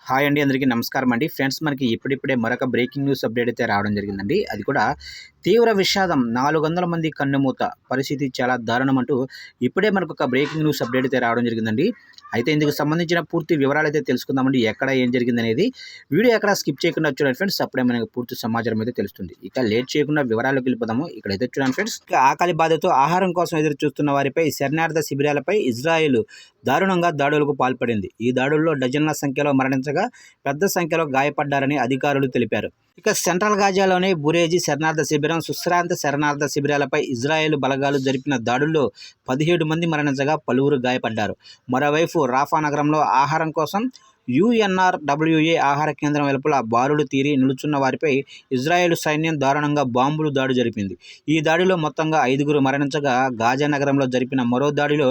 Hi అండి, అందరికీ నమస్కారం అండి. ఫ్రెండ్స్, మనకి ఇప్పుడిప్పుడే మరొక బ్రేకింగ్ న్యూస్ అప్డేట్ అయితే రావడం జరిగిందండి. అది కూడా తీవ్ర విషాదం, 400 మంది కన్నుమూత, పరిస్థితి చాలా దారుణం అంటూ ఇప్పుడే మనకు ఒక బ్రేకింగ్ న్యూస్ అప్డేట్ అయితే రావడం జరిగిందండి. అయితే ఇందుకు సంబంధించిన పూర్తి వివరాలు అయితే తెలుసుకుందామండి. ఎక్కడ ఏం జరిగింది అనేది వీడియో ఎక్కడ స్కిప్ చేయకుండా చూడండి ఫ్రెండ్స్. అప్పుడే మనకు పూర్తి సమాచారం అయితే తెలుస్తుంది. ఇక లేట్ చేయకుండా వివరాలకు వెళ్ళిపోదాము. ఇక్కడైతే చూడండి ఫ్రెండ్స్, ఆకలి బాధతో ఆహారం కోసం ఎదురు చూస్తున్న వారిపై శరణార్థ శిబిరాలపై ఇజ్రాయెల్ దారుణంగా దాడులకు పాల్పడింది. ఈ దాడుల్లో డజన్ల సంఖ్యలో మరణించగా పెద్ద సంఖ్యలో గాయపడ్డారని అధికారులు తెలిపారు. ఇక సెంట్రల్ గాజాలోని బురేజీ శరణార్థ శిబిరం, సుశ్రాంత శరణార్థ శిబిరాలపై ఇజ్రాయెల్ బలగాలు జరిపిన దాడుల్లో 17 మంది మరణించగా పలువురు గాయపడ్డారు. మరోవైపు రాఫా నగరంలో ఆహారం కోసం UNRWA ఆహార కేంద్రం వెలుపల బారులు తీరి నిలుచున్న వారిపై ఇజ్రాయెల్ సైన్యం దారుణంగా బాంబులు దాడి జరిపింది. ఈ దాడిలో మొత్తంగా 5గురు మరణించగా, గాజా నగరంలో జరిపిన మరో దాడిలో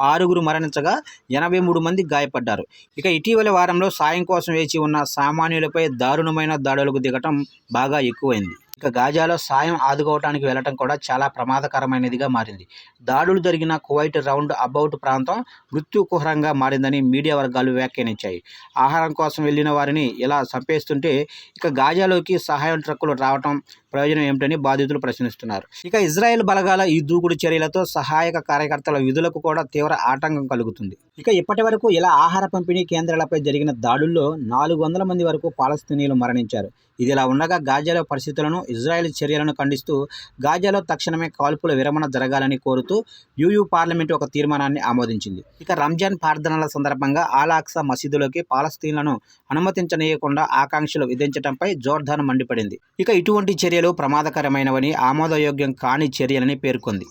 6గురు మరణించగా 83 మంది గాయపడ్డారు. ఇక ఇటీవలి వారంలో సాయం కోసం వేచి ఉన్న సామాన్యులపై దారుణమైన దాడులకు దిగటం బాగా ఎక్కువైంది. ఇక గాజాలో సాయం ఆదుకోవడానికి వెళ్లటం కూడా చాలా ప్రమాదకరమైనదిగా మారింది. దాడులు జరిగిన కువైట్ రౌండ్ అబౌట్ ప్రాంతం మృత్యుకుహరంగా మారిందని మీడియా వర్గాలు వ్యాఖ్యానించాయి. ఆహారం కోసం వెళ్లిన వారిని ఇలా చంపేస్తుంటే ఇక గాజాలోకి సహాయం ట్రక్కులు రావటం ప్రయోజనం ఏమిటని బాధితులు ప్రశ్నిస్తున్నారు. ఇక ఇజ్రాయెల్ బలగాల ఈ దూకుడు చర్యలతో సహాయక కార్యకర్తల విధులకు కూడా తీవ్ర ఆటంకం కలుగుతుంది. ఇక ఇప్పటి వరకు ఇలా ఆహార పంపిణీ కేంద్రాలపై జరిగిన దాడుల్లో 400 మంది వరకు పాలస్తీనీయులు మరణించారు. ఇదిలా ఉండగా గాజాలో పరిస్థితులను, ఇజ్రాయెల్ చర్యలను ఖండిస్తూ గాజాలో తక్షణమే కాల్పుల విరమణ జరగాలని కోరుతూ EU పార్లమెంటు ఒక తీర్మానాన్ని ఆమోదించింది. ఇక రంజాన్ ప్రార్థనల సందర్భంగా అల్ అక్సా మసీదులోకి పాలస్తీన్లను అనుమతించనీయకుండా ఆంక్షలు విధించడంపై జోర్దాన్ మండిపడింది. ఇక ఇటువంటి చర్యలు ప్రమాదకరమైనవని, ఆమోదయోగ్యం కాని చర్యలని పేర్కొంది.